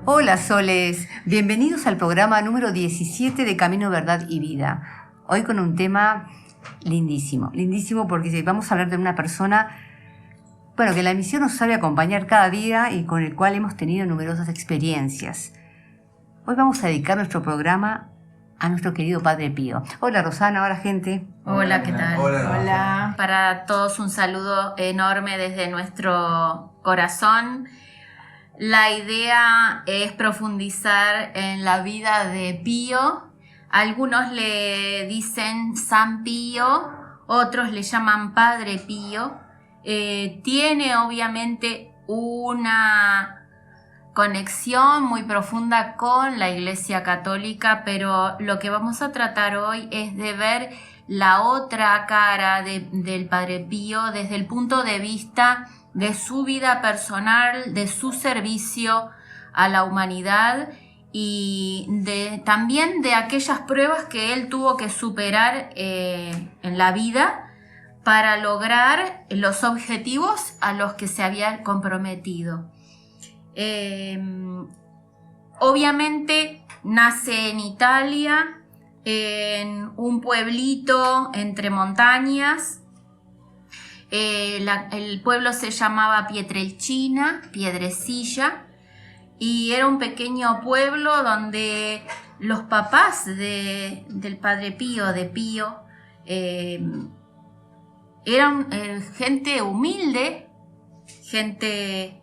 Hola Soles, bienvenidos al programa número 17 de Camino, Verdad y Vida. Hoy con un tema lindísimo porque vamos a hablar de una persona, que la misión nos sabe acompañar cada día y con el cual hemos tenido numerosas experiencias. Hoy vamos a dedicar nuestro programa a nuestro querido Padre Pío. Hola Rosana, hola gente. Hola, ¿qué tal? Hola. Para todos un saludo enorme desde nuestro corazón. La idea es profundizar en la vida de Pío. Algunos le dicen San Pío, otros le llaman Padre Pío. Tiene obviamente una conexión muy profunda con la Iglesia Católica, pero lo que vamos a tratar hoy es de ver la otra cara del Padre Pío desde el punto de vista de su vida personal, de su servicio a la humanidad y también de aquellas pruebas que él tuvo que superar en la vida para lograr los objetivos a los que se había comprometido. Obviamente nace en Italia, en un pueblito entre montañas. El pueblo se llamaba Pietrelcina, Piedrecilla, y era un pequeño pueblo donde los papás del Padre Pío, de Pío, eran gente humilde, gente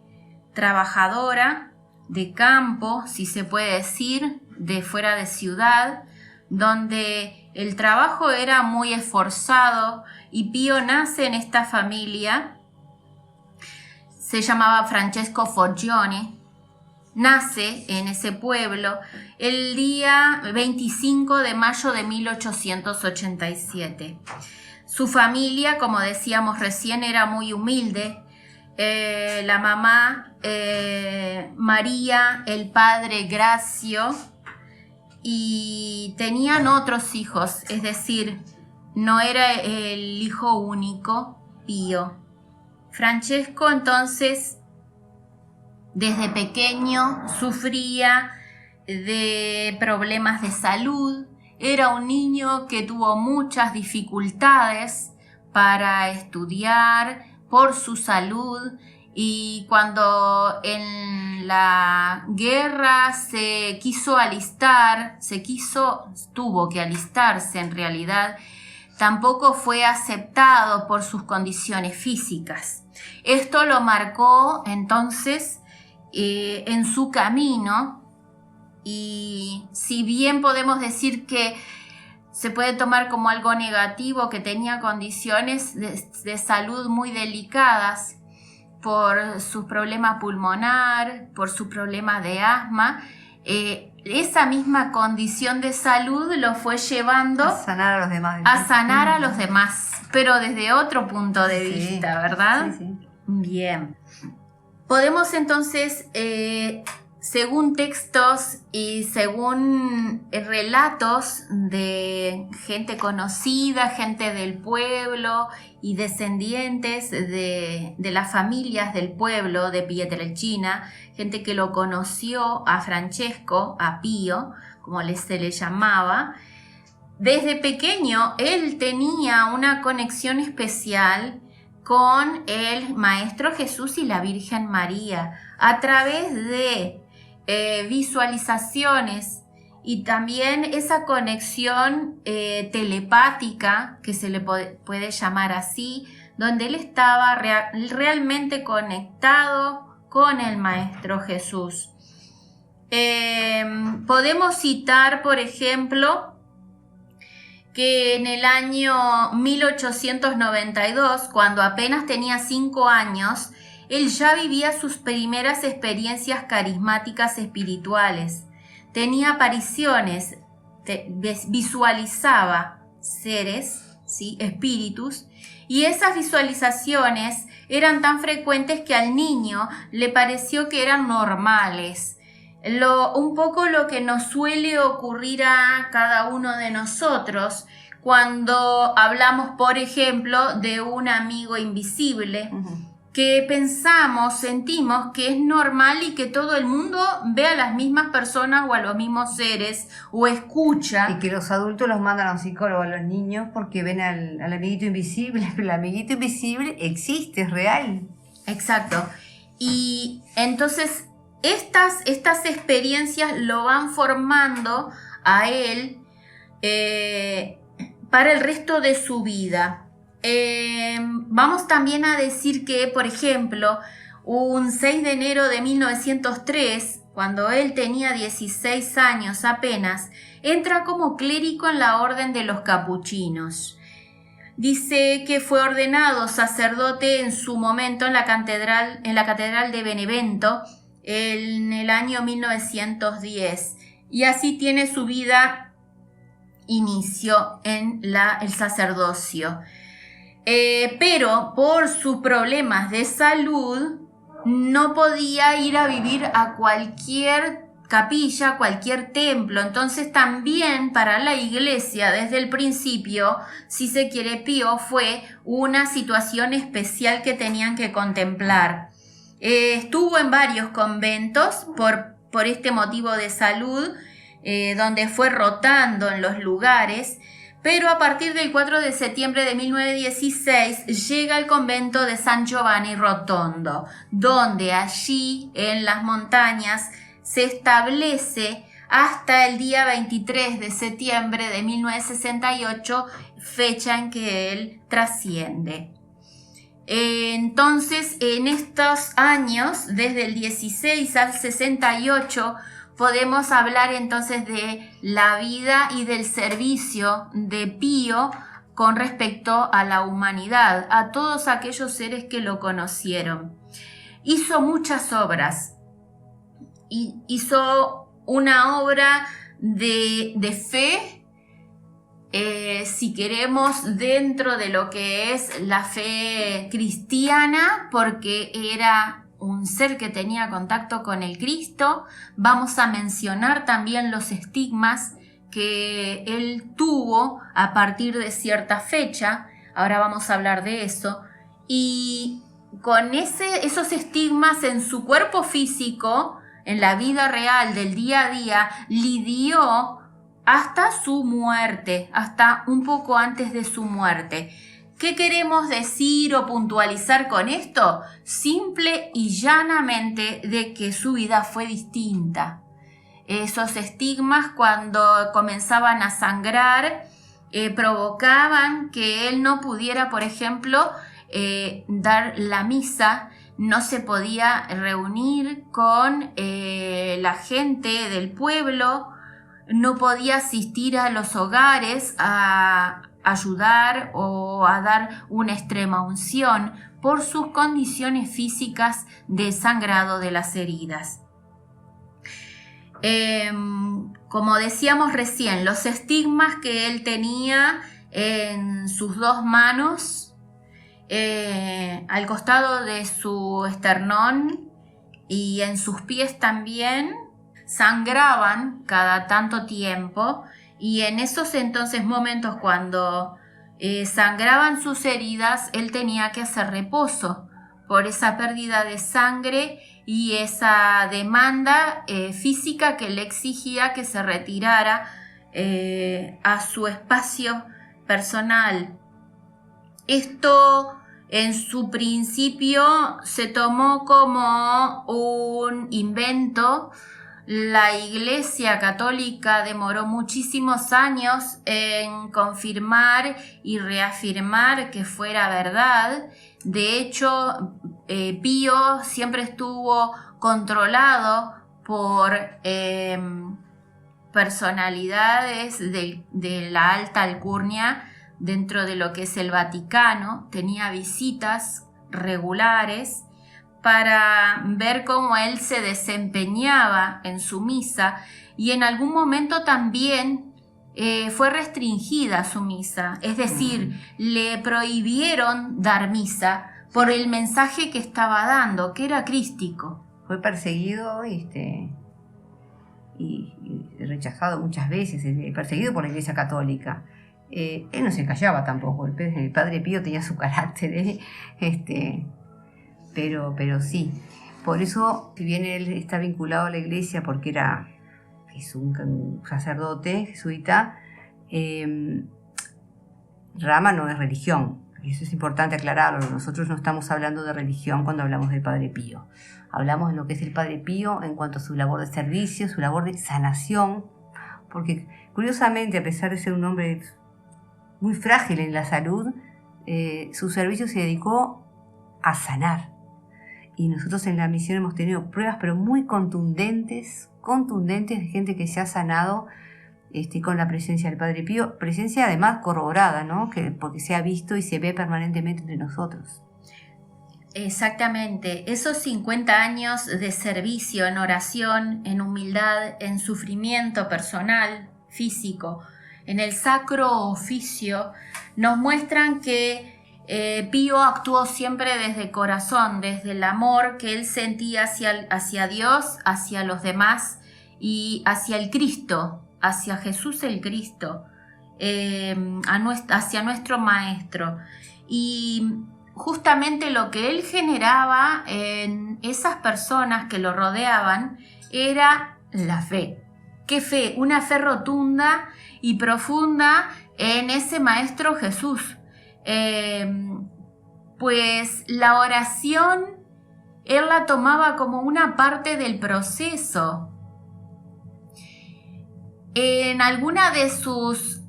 trabajadora, de campo, si se puede decir, de fuera de ciudad, donde el trabajo era muy esforzado, y Pío nace en esta familia. Se llamaba Francesco Foggione, nace en ese pueblo el día 25 de mayo de 1887. Su familia, como decíamos recién, era muy humilde. La mamá María, el padre Gracio, y tenían otros hijos, es decir, no era el hijo único, Pío. Francesco entonces, desde pequeño, sufría de problemas de salud. Era un niño que tuvo muchas dificultades para estudiar por su salud, y cuando en la guerra tuvo que alistarse en realidad, tampoco fue aceptado por sus condiciones físicas. Esto lo marcó entonces en su camino, y si bien podemos decir que se puede tomar como algo negativo que tenía condiciones de salud muy delicadas por su problema pulmonar, por su problema de asma, esa misma condición de salud lo fue llevando a sanar a los demás. Pero desde otro punto de vista, ¿verdad? Sí. Bien. Podemos entonces, según textos y según relatos de gente conocida, gente del pueblo y descendientes de las familias del pueblo de Pietrelcina, gente que lo conoció a Francesco, a Pío, como se le llamaba, desde pequeño él tenía una conexión especial con el Maestro Jesús y la Virgen María a través de visualizaciones y también esa conexión telepática, que se le puede llamar así, donde él estaba realmente conectado con el Maestro Jesús. Podemos citar, por ejemplo, que en el año 1892, cuando apenas tenía 5 años, él ya vivía sus primeras experiencias carismáticas espirituales. Tenía apariciones, visualizaba seres, ¿sí? Espíritus, y esas visualizaciones eran tan frecuentes que al niño le pareció que eran normales. Un poco lo que nos suele ocurrir a cada uno de nosotros cuando hablamos, por ejemplo, de un amigo invisible. que pensamos, sentimos que es normal y que todo el mundo ve a las mismas personas o a los mismos seres o escucha. Y que los adultos los mandan a un psicólogo a los niños porque ven al amiguito invisible, pero el amiguito invisible existe, es real. Exacto. Y entonces estas experiencias lo van formando a él para el resto de su vida. Vamos también a decir que, por ejemplo, un 6 de enero de 1903, cuando él tenía 16 años apenas, entra como clérigo en la orden de los capuchinos. Dice que fue ordenado sacerdote en su momento en la catedral de Benevento en el año 1910, y así tiene su vida inicio en el sacerdocio. Pero por sus problemas de salud no podía ir a vivir a cualquier capilla, cualquier templo. Entonces también para la iglesia desde el principio, si se quiere, Pío fue una situación especial que tenían que contemplar. Estuvo en varios conventos por este motivo de salud, donde fue rotando en los lugares. Pero a partir del 4 de septiembre de 1916 llega al convento de San Giovanni Rotondo, donde allí en las montañas se establece hasta el día 23 de septiembre de 1968, fecha en que él trasciende. Entonces, en estos años, desde el 16 al 68, podemos hablar entonces de la vida y del servicio de Pío con respecto a la humanidad, a todos aquellos seres que lo conocieron. Hizo muchas obras. Hizo una obra de fe, si queremos, dentro de lo que es la fe cristiana, porque era un ser que tenía contacto con el Cristo. Vamos a mencionar también los estigmas que él tuvo a partir de cierta fecha. Ahora vamos a hablar de eso. Y con esos estigmas en su cuerpo físico, en la vida real del día a día, lidió hasta su muerte, hasta un poco antes de su muerte. ¿Qué queremos decir o puntualizar con esto? Simple y llanamente de que su vida fue distinta. Esos estigmas, cuando comenzaban a sangrar, provocaban que él no pudiera, por ejemplo, dar la misa. No se podía reunir con la gente del pueblo, no podía asistir a los hogares a ayudar o a dar una extrema unción por sus condiciones físicas de sangrado de las heridas. Como decíamos recién, los estigmas que él tenía en sus dos manos, al costado de su esternón y en sus pies también, sangraban cada tanto tiempo. Y en esos entonces momentos cuando sangraban sus heridas, él tenía que hacer reposo por esa pérdida de sangre y esa demanda física que le exigía que se retirara a su espacio personal. Esto en su principio se tomó como un invento. La Iglesia Católica demoró muchísimos años en confirmar y reafirmar que fuera verdad. De hecho, Pío siempre estuvo controlado por personalidades de la alta alcurnia dentro de lo que es el Vaticano. Tenía visitas regulares para ver cómo él se desempeñaba en su misa, y en algún momento también fue restringida su misa, es decir, le prohibieron dar misa por el mensaje que estaba dando, que era crístico. Fue perseguido y rechazado muchas veces, perseguido por la Iglesia Católica. Él no se callaba tampoco, el Padre Pío tenía su carácter, pero sí. Por eso, si bien él está vinculado a la iglesia porque es un sacerdote jesuita, Rama no es religión. Eso es importante aclararlo. Nosotros no estamos hablando de religión cuando hablamos del Padre Pío. Hablamos de lo que es el Padre Pío en cuanto a su labor de servicio, su labor de sanación, porque curiosamente, a pesar de ser un hombre muy frágil en la salud, su servicio se dedicó a sanar. Y nosotros en la misión hemos tenido pruebas, pero muy contundentes de gente que se ha sanado con la presencia del Padre Pío, presencia además corroborada, ¿no? Porque se ha visto y se ve permanentemente entre nosotros. Exactamente, esos 50 años de servicio en oración, en humildad, en sufrimiento personal, físico, en el sacro oficio, nos muestran que Pío actuó siempre desde el corazón, desde el amor que él sentía hacia Dios, hacia los demás y hacia el Cristo, hacia Jesús el Cristo, hacia nuestro Maestro. Y justamente lo que él generaba en esas personas que lo rodeaban era la fe. ¿Qué fe? Una fe rotunda y profunda en ese Maestro Jesús. Pues la oración él la tomaba como una parte del proceso. En alguna de sus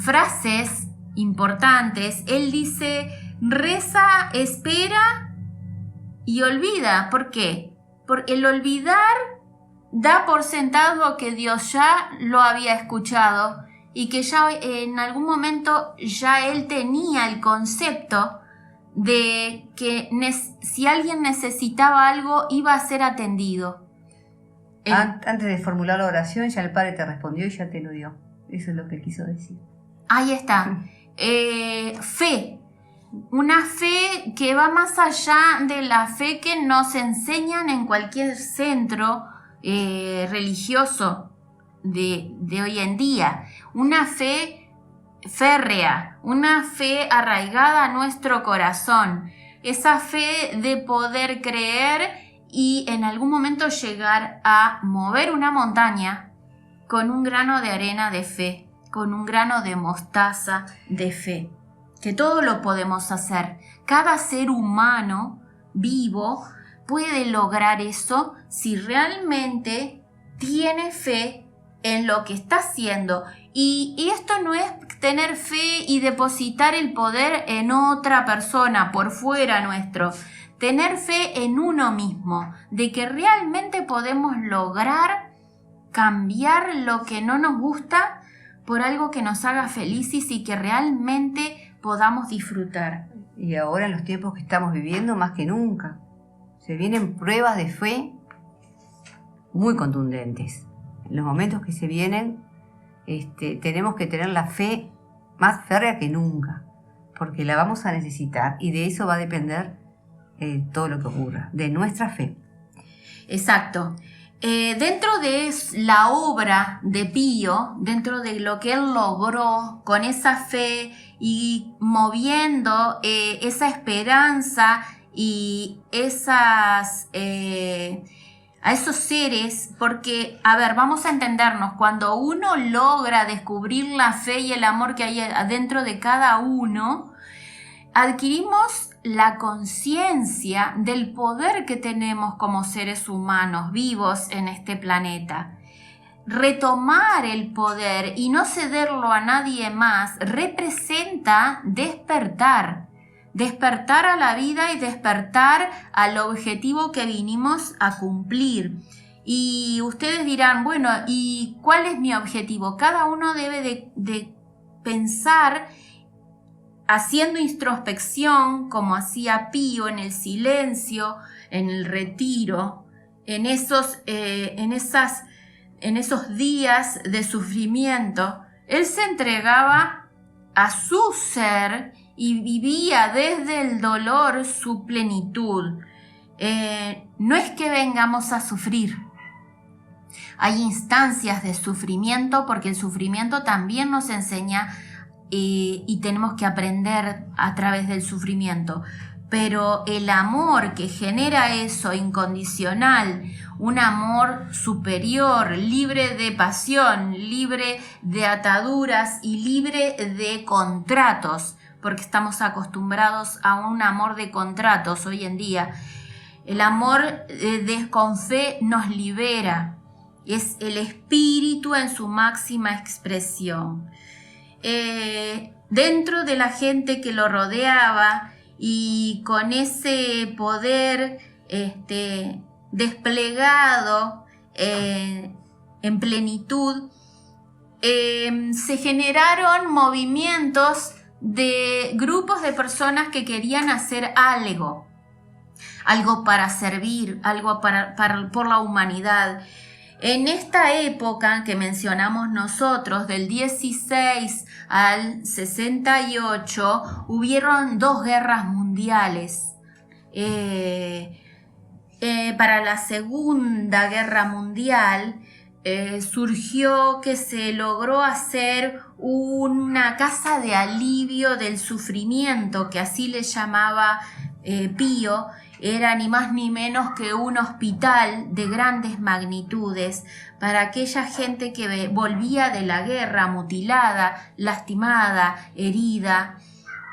frases importantes, él dice: reza, espera y olvida. ¿Por qué? Porque el olvidar da por sentado que Dios ya lo había escuchado y que ya en algún momento ya él tenía el concepto de que si alguien necesitaba algo iba a ser atendido. Antes de formular la oración ya el Padre te respondió y ya te lo dio. Eso es lo que quiso decir. Ahí está. Fe. Una fe que va más allá de la fe que nos enseñan en cualquier centro religioso de hoy en día. Una fe férrea, una fe arraigada a nuestro corazón. Esa fe de poder creer y en algún momento llegar a mover una montaña con un grano de arena de fe, con un grano de mostaza de fe. Que todo lo podemos hacer. Cada ser humano vivo puede lograr eso si realmente tiene fe en lo que está haciendo. Y esto no es tener fe y depositar el poder en otra persona por fuera nuestro. Tener fe en uno mismo, de que realmente podemos lograr cambiar lo que no nos gusta por algo que nos haga felices y que realmente podamos disfrutar. Y ahora en los tiempos que estamos viviendo, más que nunca, se vienen pruebas de fe muy contundentes. En los momentos que se vienen, tenemos que tener la fe más férrea que nunca, porque la vamos a necesitar y de eso va a depender todo lo que ocurra, de nuestra fe. Exacto. Dentro de la obra de Pío, dentro de lo que él logró con esa fe y moviendo esa esperanza y a esos seres, porque, a ver, vamos a entendernos, cuando uno logra descubrir la fe y el amor que hay adentro de cada uno, adquirimos la conciencia del poder que tenemos como seres humanos vivos en este planeta. Retomar el poder y no cederlo a nadie más representa despertar a la vida y despertar al objetivo que vinimos a cumplir. Y ustedes dirán, bueno, ¿y cuál es mi objetivo? Cada uno debe de pensar haciendo introspección, como hacía Pío en el silencio, en el retiro, en esos días de sufrimiento. Él se entregaba a su ser y vivía desde el dolor su plenitud. No es que vengamos a sufrir. Hay instancias de sufrimiento porque el sufrimiento también nos enseña y tenemos que aprender a través del sufrimiento. pero el amor que genera eso incondicional, un amor superior, libre de pasión, libre de ataduras y libre de contratos, porque estamos acostumbrados a un amor de contratos hoy en día. El amor con fe nos libera, es el espíritu en su máxima expresión. Dentro de la gente que lo rodeaba y con ese poder desplegado en plenitud, se generaron movimientos de grupos de personas que querían hacer algo para servir, algo por la humanidad. En esta época que mencionamos nosotros, del 16 al 68, hubieron 2 guerras mundiales. Para la Segunda Guerra Mundial surgió que se logró hacer una casa de alivio del sufrimiento, que así le llamaba Pío. Era ni más ni menos que un hospital de grandes magnitudes para aquella gente que volvía de la guerra mutilada, lastimada, herida.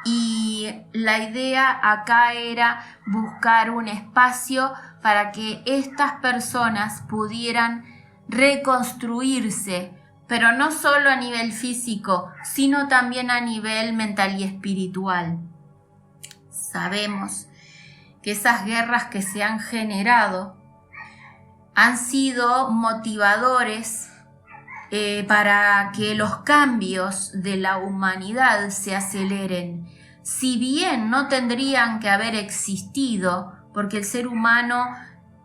Y la idea acá era buscar un espacio para que estas personas pudieran reconstruirse, pero no solo a nivel físico, sino también a nivel mental y espiritual. Sabemos que esas guerras que se han generado han sido motivadores para que los cambios de la humanidad se aceleren. Si bien no tendrían que haber existido, porque el ser humano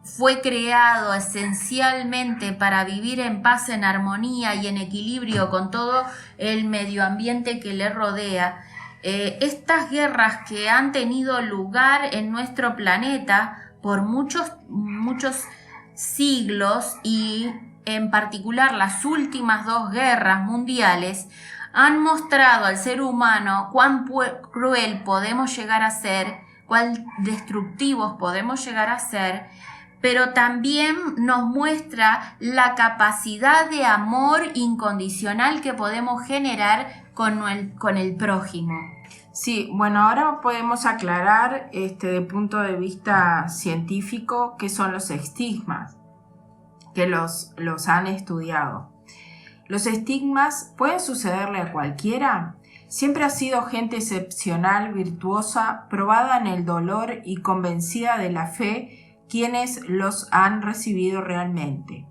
fue creado esencialmente para vivir en paz, en armonía y en equilibrio con todo el medio ambiente que le rodea, estas guerras que han tenido lugar en nuestro planeta por muchos siglos, y en particular las últimas 2 guerras mundiales, han mostrado al ser humano cuán cruel podemos llegar a ser, cuán destructivos podemos llegar a ser, pero también nos muestra la capacidad de amor incondicional que podemos generar con el prójimo. Sí, bueno, ahora podemos aclarar de punto de vista científico qué son los estigmas, que los han estudiado. ¿Los estigmas pueden sucederle a cualquiera? Siempre ha sido gente excepcional, virtuosa, probada en el dolor y convencida de la fe quienes los han recibido realmente.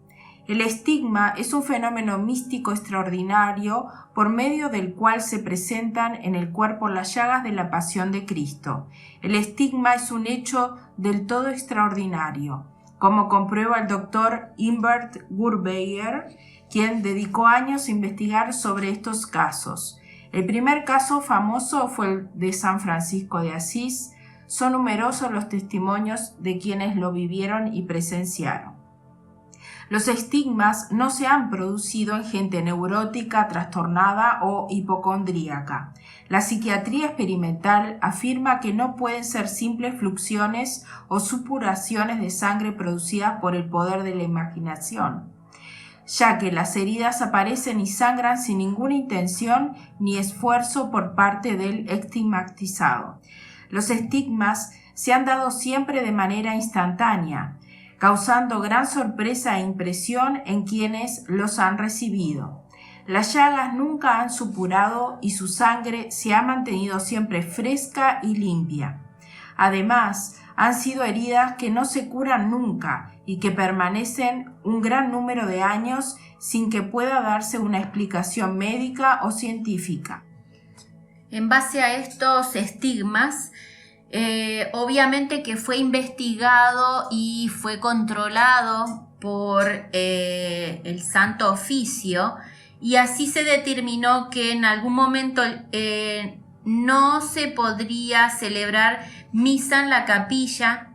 El estigma es un fenómeno místico extraordinario por medio del cual se presentan en el cuerpo las llagas de la pasión de Cristo. El estigma es un hecho del todo extraordinario, como comprueba el doctor Imbert Gurbeyer, quien dedicó años a investigar sobre estos casos. El primer caso famoso fue el de San Francisco de Asís. Son numerosos los testimonios de quienes lo vivieron y presenciaron. Los estigmas no se han producido en gente neurótica, trastornada o hipocondríaca. La psiquiatría experimental afirma que no pueden ser simples fluxiones o supuraciones de sangre producidas por el poder de la imaginación, ya que las heridas aparecen y sangran sin ninguna intención ni esfuerzo por parte del estigmatizado. Los estigmas se han dado siempre de manera instantánea, causando gran sorpresa e impresión en quienes los han recibido. Las llagas nunca han supurado y su sangre se ha mantenido siempre fresca y limpia. Además, han sido heridas que no se curan nunca y que permanecen un gran número de años sin que pueda darse una explicación médica o científica. En base a estos estigmas, obviamente que fue investigado y fue controlado por el Santo Oficio, y así se determinó que en algún momento no se podría celebrar misa en la capilla,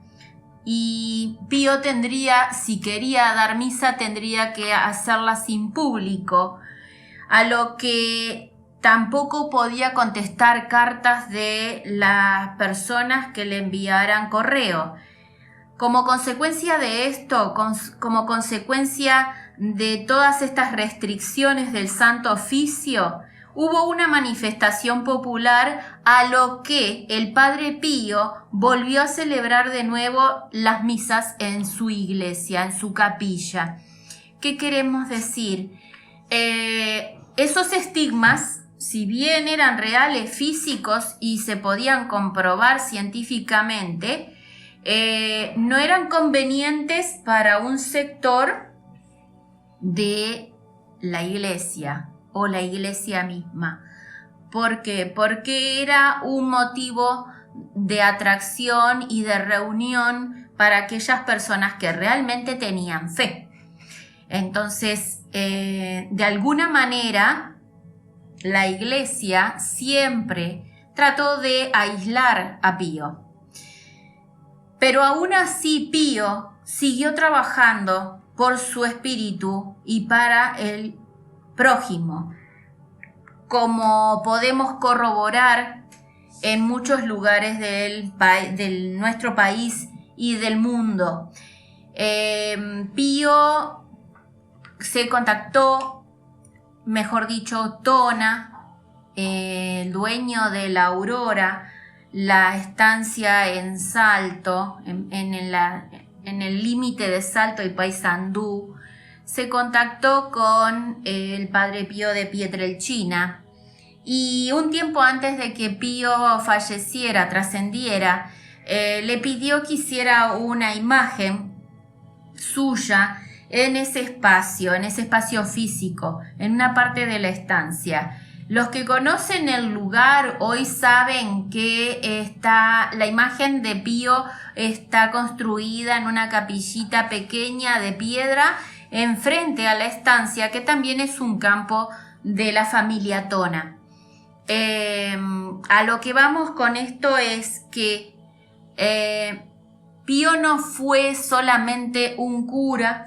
y Pío tendría, si quería dar misa, tendría que hacerla sin público, a lo que tampoco podía contestar cartas de las personas que le enviaran correo. Como consecuencia de esto, como consecuencia de todas estas restricciones del Santo Oficio, hubo una manifestación popular a lo que el Padre Pío volvió a celebrar de nuevo las misas en su iglesia, en su capilla. ¿Qué queremos decir? Esos estigmas, si bien eran reales, físicos y se podían comprobar científicamente, no eran convenientes para un sector de la iglesia o la iglesia misma. ¿Por qué? Porque era un motivo de atracción y de reunión para aquellas personas que realmente tenían fe. Entonces, de alguna manera, la iglesia siempre trató de aislar a Pío. Pero aún así Pío siguió trabajando por su espíritu y para el prójimo, como podemos corroborar en muchos lugares de nuestro país y del mundo. Pío se contactó, mejor dicho, Tona, el dueño de la Aurora, la estancia en Salto, en el límite de Salto y Paysandú, se contactó con el Padre Pío de Pietrelcina, y un tiempo antes de que Pío falleciera, trascendiera, le pidió que hiciera una imagen suya en ese espacio físico, en una parte de la estancia. Los que conocen el lugar hoy saben que la imagen de Pío está construida en una capillita pequeña de piedra enfrente a la estancia, que también es un campo de la familia Tona. A lo que vamos con esto es que Pío no fue solamente un cura,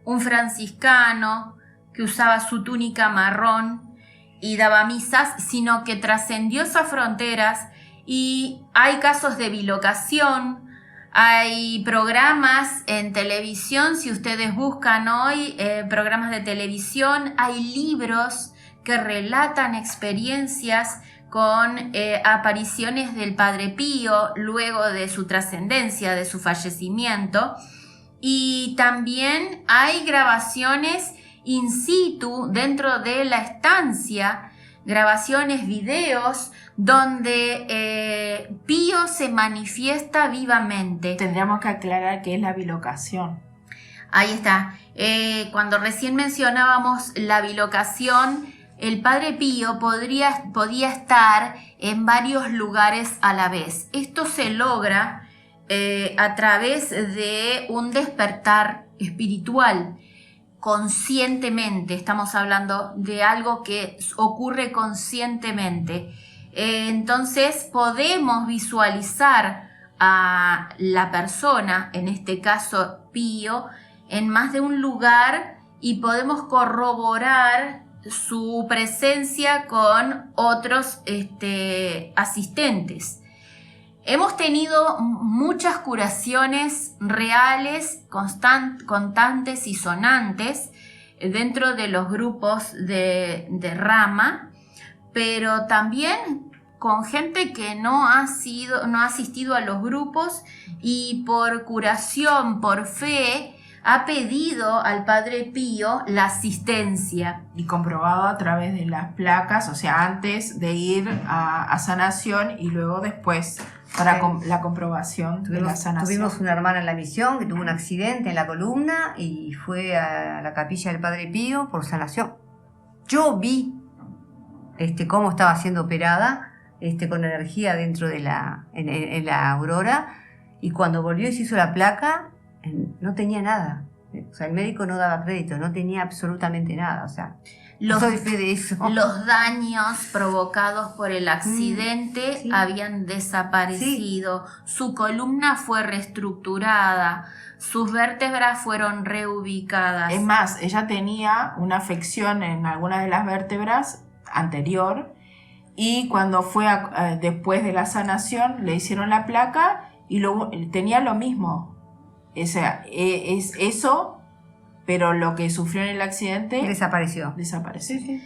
un franciscano que usaba su túnica marrón y daba misas, sino que trascendió esas fronteras, y hay casos de bilocación, hay programas en televisión, si ustedes buscan hoy programas de televisión, hay libros que relatan experiencias con apariciones del Padre Pío luego de su trascendencia, de su fallecimiento, y también hay grabaciones in situ dentro de la estancia, grabaciones, videos, donde Pío se manifiesta vivamente. Tendríamos que aclarar qué es la bilocación. Ahí está. Cuando recién mencionábamos la bilocación, el Padre Pío podía estar en varios lugares a la vez. Esto se logra a través de un despertar espiritual. Conscientemente, estamos hablando de algo que ocurre conscientemente. Entonces podemos visualizar a la persona, en este caso Pío, en más de un lugar, y podemos corroborar su presencia con otros asistentes. Hemos tenido muchas curaciones reales, constantes y sonantes dentro de los grupos de Rama, pero también con gente que no ha asistido a los grupos y por curación, por fe, ha pedido al Padre Pío la asistencia. Y comprobado a través de las placas, o sea, antes de ir a sanación y luego después para la comprobación de la sanación. Tuvimos una hermana en la misión que tuvo un accidente en la columna y fue a la capilla del Padre Pío por sanación. Yo vi cómo estaba siendo operada con energía dentro de en la Aurora, y cuando volvió y se hizo la placa, no tenía nada. O sea, el médico no daba crédito, no tenía absolutamente nada. O sea, soy fe de eso. Los daños provocados por el accidente habían desaparecido. Su columna fue reestructurada, sus vértebras fueron reubicadas. Es más, ella tenía una afección en algunas de las vértebras anterior, y cuando fue después de la sanación le hicieron la placa y tenía lo mismo. O sea, es eso, pero lo que sufrió en el accidente desapareció. Sí.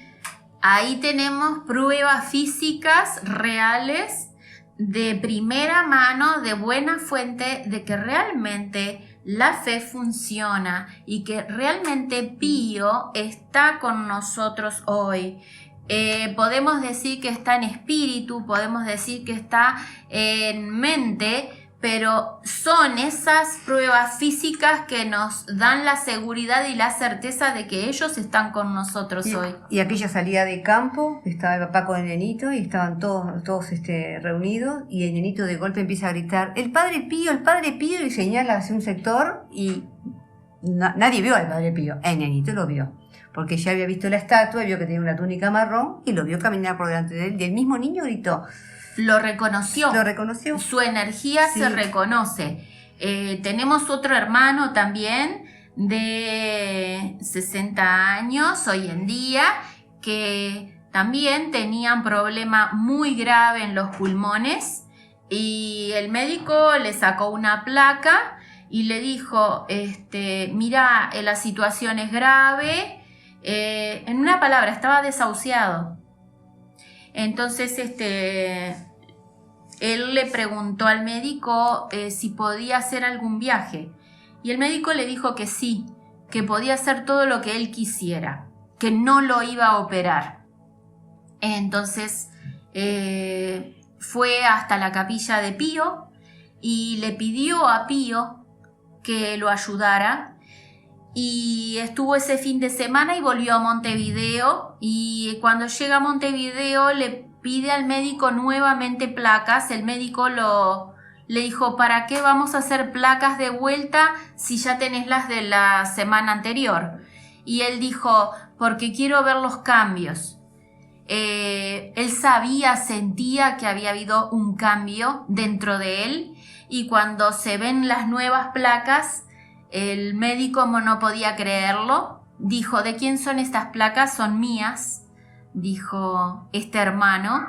Ahí tenemos pruebas físicas reales de primera mano, de buena fuente, de que realmente la fe funciona y que realmente Pío está con nosotros hoy. Podemos decir que está en espíritu, podemos decir que está en mente, pero son esas pruebas físicas que nos dan la seguridad y la certeza de que ellos están con nosotros hoy. Y aquella salida de campo, estaba el papá con el nenito y estaban todos reunidos, y el nenito de golpe empieza a gritar, el Padre Pío, y señala hacia un sector, y nadie vio al Padre Pío, el nenito lo vio, porque ya había visto la estatua, vio que tenía una túnica marrón y lo vio caminar por delante de él, y el mismo niño gritó. Lo reconoció. Su energía sí. Se reconoce. Tenemos otro hermano también de 60 años hoy en día que también tenía un problema muy grave en los pulmones y el médico le sacó una placa y le dijo, mira, la situación es grave. En una palabra, estaba desahuciado. Entonces, él le preguntó al médico si podía hacer algún viaje. Y el médico le dijo que sí, que podía hacer todo lo que él quisiera, que no lo iba a operar. Entonces, fue hasta la capilla de Pío y le pidió a Pío que lo ayudara. Y estuvo ese fin de semana y volvió a Montevideo, y cuando llega a Montevideo le pide al médico nuevamente placas. El médico le dijo, ¿para qué vamos a hacer placas de vuelta si ya tenés las de la semana anterior? Y él dijo, porque quiero ver los cambios. Él sentía que había habido un cambio dentro de él, y cuando se ven las nuevas placas, el médico no podía creerlo. Dijo, ¿de quién son estas placas? Son mías, dijo este hermano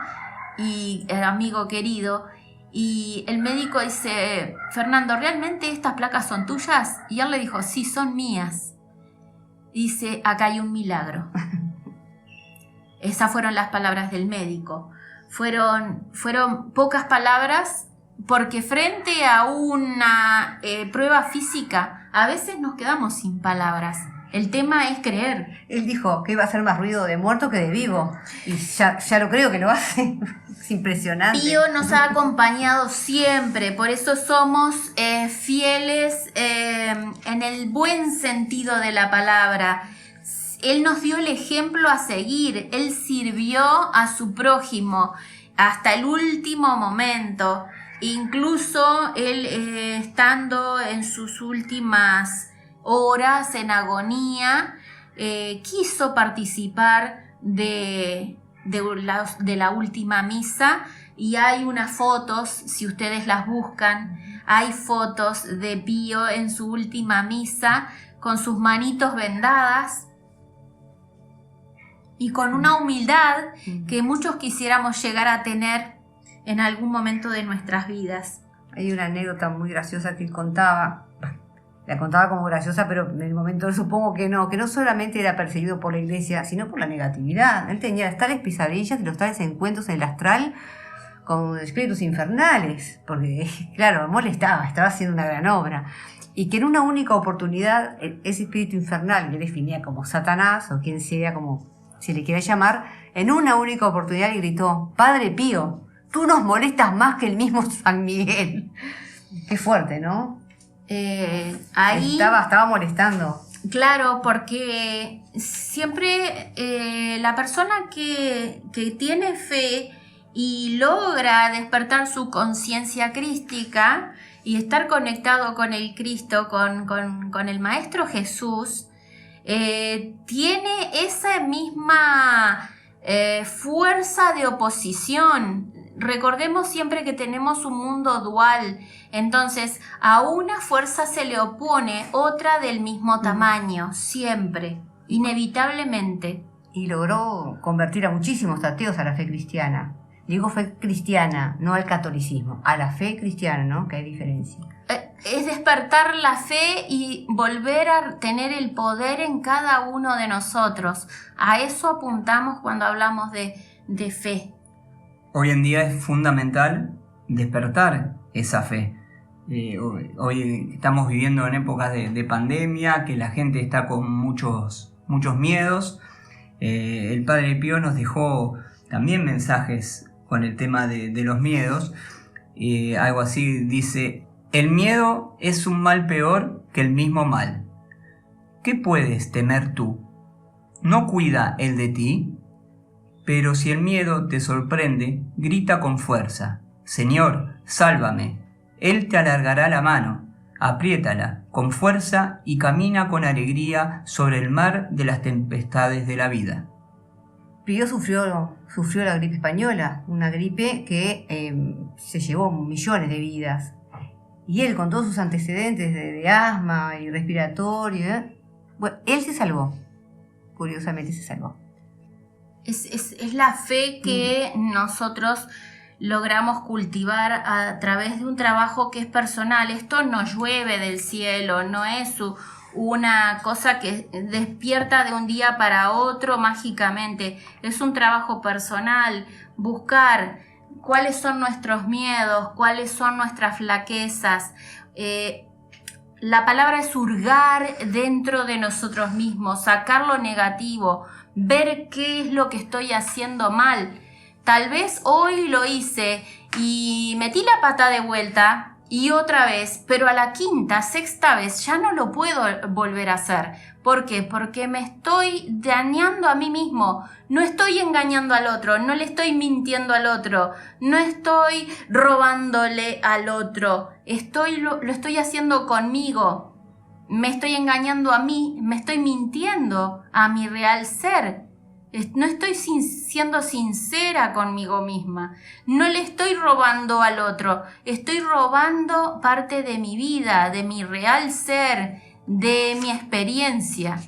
y el amigo querido. Y el médico dice, Fernando, ¿realmente estas placas son tuyas? Y él le dijo, sí, son mías. Dice, acá hay un milagro. Esas fueron las palabras del médico. Fueron pocas palabras, porque frente a una prueba física, a veces nos quedamos sin palabras. El tema es creer. Él dijo que iba a hacer más ruido de muerto que de vivo. Y ya lo creo que lo hace. Es impresionante. Pío nos ha acompañado siempre. Por eso somos fieles en el buen sentido de la palabra. Él nos dio el ejemplo a seguir. Él sirvió a su prójimo hasta el último momento. Incluso él, estando en sus últimas horas en agonía, quiso participar de la última misa, y hay unas fotos, si ustedes las buscan, hay fotos de Pío en su última misa con sus manitos vendadas y con una humildad que muchos quisiéramos llegar a tener en algún momento de nuestras vidas. Hay una anécdota muy graciosa que él contaba. La contaba como graciosa, pero en el momento supongo que no solamente era perseguido por la iglesia, sino por la negatividad. Él tenía las tales pesadillas y los tales encuentros en el astral con espíritus infernales, porque claro, molestaba, estaba haciendo una gran obra. Y que en una única oportunidad, ese espíritu infernal, que definía como Satanás, o quien sea, como se le quiera llamar, en una única oportunidad le gritó, Padre Pío, tú nos molestas más que el mismo San Miguel. Qué fuerte, ¿no? Ahí estaba molestando. Claro, porque siempre la persona que tiene fe y logra despertar su conciencia crística y estar conectado con el Cristo, con el Maestro Jesús, tiene esa misma fuerza de oposición. Recordemos siempre que tenemos un mundo dual, entonces a una fuerza se le opone otra del mismo tamaño, siempre, inevitablemente. y logró convertir a muchísimos ateos a la fe cristiana. Digo fe cristiana, no al catolicismo, a la fe cristiana, ¿no? Que hay diferencia. Es despertar la fe y volver a tener el poder en cada uno de nosotros. A eso apuntamos cuando hablamos de fe. Hoy en día es fundamental despertar esa fe. Hoy estamos viviendo en épocas de pandemia, que la gente está con muchos miedos. El Padre Pío nos dejó también mensajes con el tema de los miedos. Algo así dice: el miedo es un mal peor que el mismo mal. ¿Qué puedes temer tú? ¿No cuida el de ti? Pero si el miedo te sorprende, grita con fuerza: Señor, sálvame. Él te alargará la mano, apriétala con fuerza y camina con alegría sobre el mar de las tempestades de la vida. Pío sufrió la gripe española, una gripe que se llevó millones de vidas. Y él, con todos sus antecedentes de asma y respiratorio, bueno, él se salvó. Curiosamente se salvó. Es la fe que nosotros logramos cultivar a través de un trabajo que es personal. Esto no llueve del cielo, no es una cosa que despierta de un día para otro mágicamente. Es un trabajo personal, buscar cuáles son nuestros miedos, cuáles son nuestras flaquezas. La palabra es hurgar dentro de nosotros mismos, sacar lo negativo, ver qué es lo que estoy haciendo mal. Tal vez hoy lo hice y metí la pata de vuelta y otra vez, pero a la quinta, sexta vez ya no lo puedo volver a hacer. ¿Por qué? Porque me estoy dañando a mí mismo, no estoy engañando al otro, no le estoy mintiendo al otro, no estoy robándole al otro, lo estoy haciendo conmigo, me estoy engañando a mí, me estoy mintiendo a mi real ser. No estoy siendo sincera conmigo misma, no le estoy robando al otro, estoy robando parte de mi vida, de mi real ser, de mi experiencia.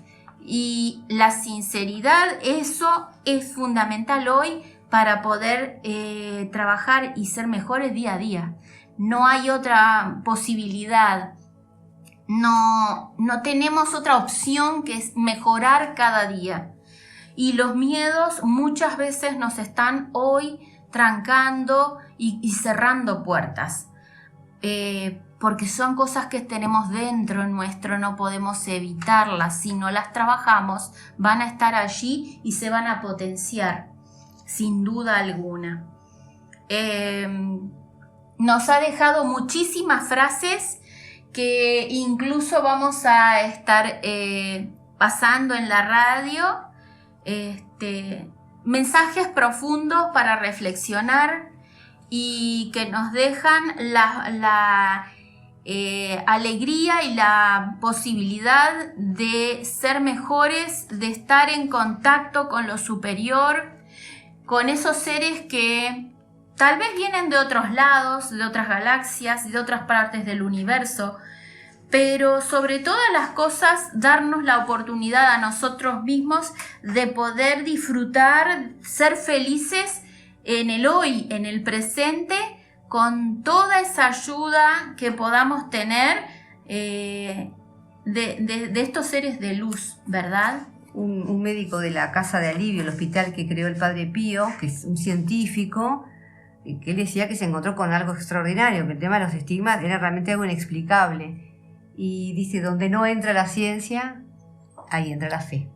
Y la sinceridad, eso es fundamental hoy para poder trabajar y ser mejores día a día. No hay otra posibilidad, no tenemos otra opción que es mejorar cada día. Y los miedos muchas veces nos están hoy trancando y cerrando puertas. Porque son cosas que tenemos dentro nuestro, no podemos evitarlas. Si no las trabajamos, van a estar allí y se van a potenciar, sin duda alguna. Nos ha dejado muchísimas frases que incluso vamos a estar pasando en la radio. Mensajes profundos para reflexionar y que nos dejan la alegría y la posibilidad de ser mejores, de estar en contacto con lo superior, con esos seres que tal vez vienen de otros lados, de otras galaxias, de otras partes del universo, pero sobre todas las cosas darnos la oportunidad a nosotros mismos de poder disfrutar, ser felices en el hoy, en el presente, con toda esa ayuda que podamos tener de estos seres de luz, ¿verdad? Un médico de la Casa de Alivio, el hospital que creó el Padre Pío, que es un científico, que él decía que se encontró con algo extraordinario, que el tema de los estigmas era realmente algo inexplicable. Y dice, donde no entra la ciencia, ahí entra la fe.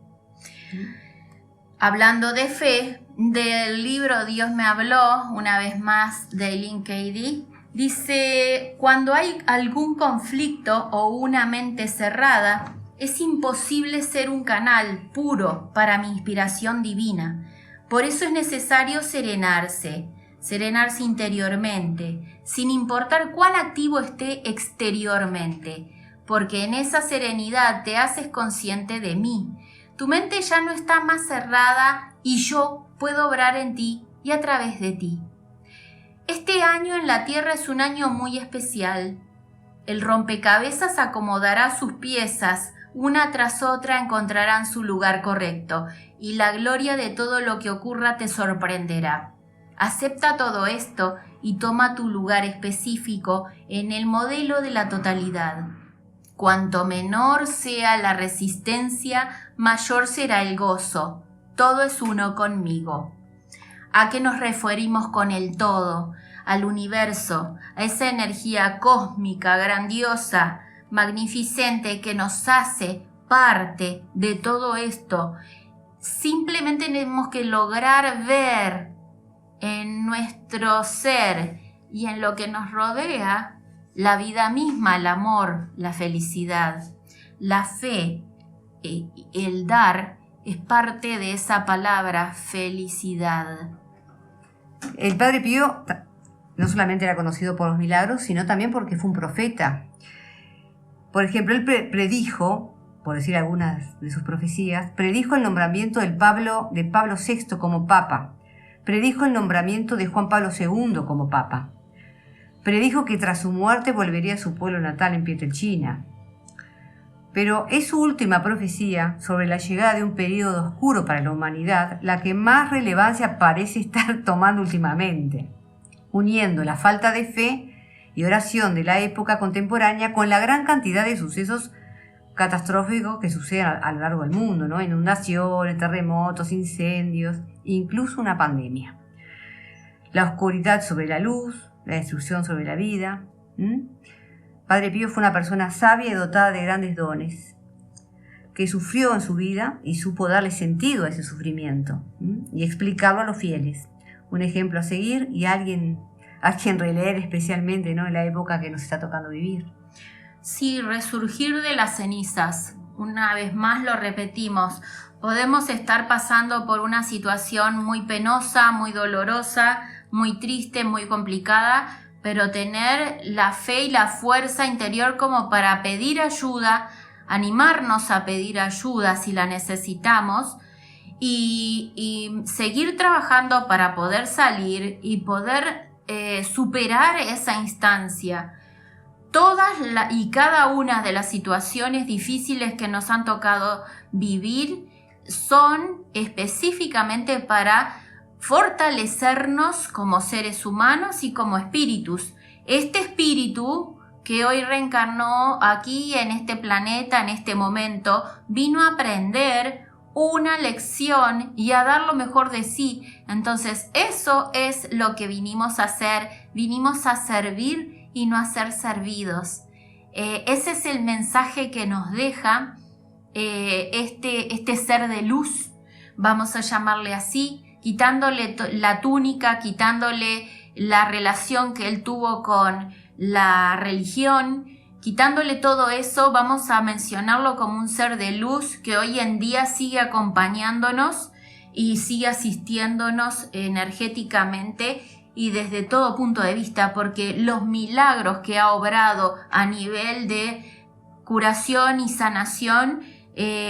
Hablando de fe, del libro Dios me habló, una vez más, de Eileen Cady, dice: cuando hay algún conflicto o una mente cerrada, es imposible ser un canal puro para mi inspiración divina. Por eso es necesario serenarse interiormente, sin importar cuán activo esté exteriormente, porque en esa serenidad te haces consciente de mí. Tu mente ya no está más cerrada y yo puedo obrar en ti y a través de ti. Este año en la Tierra es un año muy especial. El rompecabezas acomodará sus piezas una tras otra encontrarán su lugar correcto, y la gloria de todo lo que ocurra te sorprenderá. Acepta todo esto y toma tu lugar específico en el modelo de la totalidad. Cuanto menor sea la resistencia, mayor será el gozo. Todo es uno conmigo. ¿A qué nos referimos con el todo? Al universo, a esa energía cósmica, grandiosa, magnificente que nos hace parte de todo esto. Simplemente tenemos que lograr ver en nuestro ser y en lo que nos rodea la vida misma, el amor, la felicidad. La fe, el dar, es parte de esa palabra felicidad. El Padre Pío no solamente era conocido por los milagros, sino también porque fue un profeta. Por ejemplo, él predijo, por decir algunas de sus profecías, predijo el nombramiento de Pablo VI como Papa, predijo el nombramiento de Juan Pablo II como Papa, predijo que tras su muerte volvería a su pueblo natal en Pietrelcina. Pero es su última profecía sobre la llegada de un periodo oscuro para la humanidad la que más relevancia parece estar tomando últimamente, uniendo la falta de fe y oración de la época contemporánea con la gran cantidad de sucesos catastróficos que suceden a lo largo del mundo, ¿no? Inundaciones, terremotos, incendios, incluso una pandemia. La oscuridad sobre la luz, la destrucción sobre la vida. Padre Pío fue una persona sabia y dotada de grandes dones, que sufrió en su vida y supo darle sentido a ese sufrimiento y explicarlo a los fieles. Un ejemplo a seguir y alguien a quien releer especialmente, ¿no? En la época que nos está tocando vivir. Sí, resurgir de las cenizas. Una vez más lo repetimos. Podemos estar pasando por una situación muy penosa, muy dolorosa, muy triste, muy complicada, pero tener la fe y la fuerza interior como para pedir ayuda, animarnos a pedir ayuda si la necesitamos, y seguir trabajando para poder salir y poder superar esa instancia. Todas y cada una de las situaciones difíciles que nos han tocado vivir son específicamente para fortalecernos como seres humanos y como espíritus. Este espíritu que hoy reencarnó aquí en este planeta, en este momento, vino a aprender una lección y a dar lo mejor de sí. Entonces, eso es lo que vinimos a hacer. Vinimos a servir y no a ser servidos. Ese es el mensaje que nos deja este ser de luz, vamos a llamarle así, quitándole la túnica, quitándole la relación que él tuvo con la religión, quitándole todo eso. Vamos a mencionarlo como un ser de luz que hoy en día sigue acompañándonos y sigue asistiéndonos energéticamente y desde todo punto de vista, porque los milagros que ha obrado a nivel de curación y sanación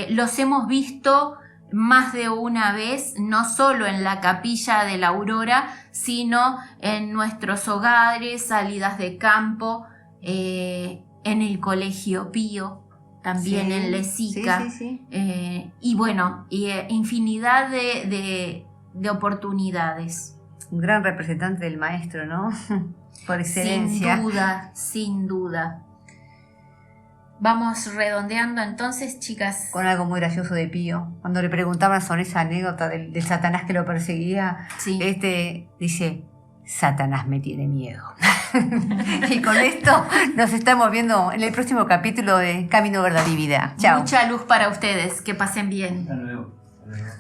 los hemos visto más de una vez, no solo en la capilla de la Aurora, sino en nuestros hogares, salidas de campo, en el Colegio Pío, también en Lezica, y bueno, infinidad de oportunidades. Un gran representante del maestro, ¿no? Por excelencia. Sin duda. Vamos redondeando entonces, chicas. Con algo muy gracioso de Pío. Cuando le preguntaban sobre esa anécdota del Satanás que lo perseguía, sí. Dice, Satanás me tiene miedo. Y con esto nos estamos viendo en el próximo capítulo de Camino, Verdad y Vida. Chao. Mucha luz para ustedes. Que pasen bien. Hasta luego.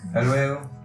Hasta luego.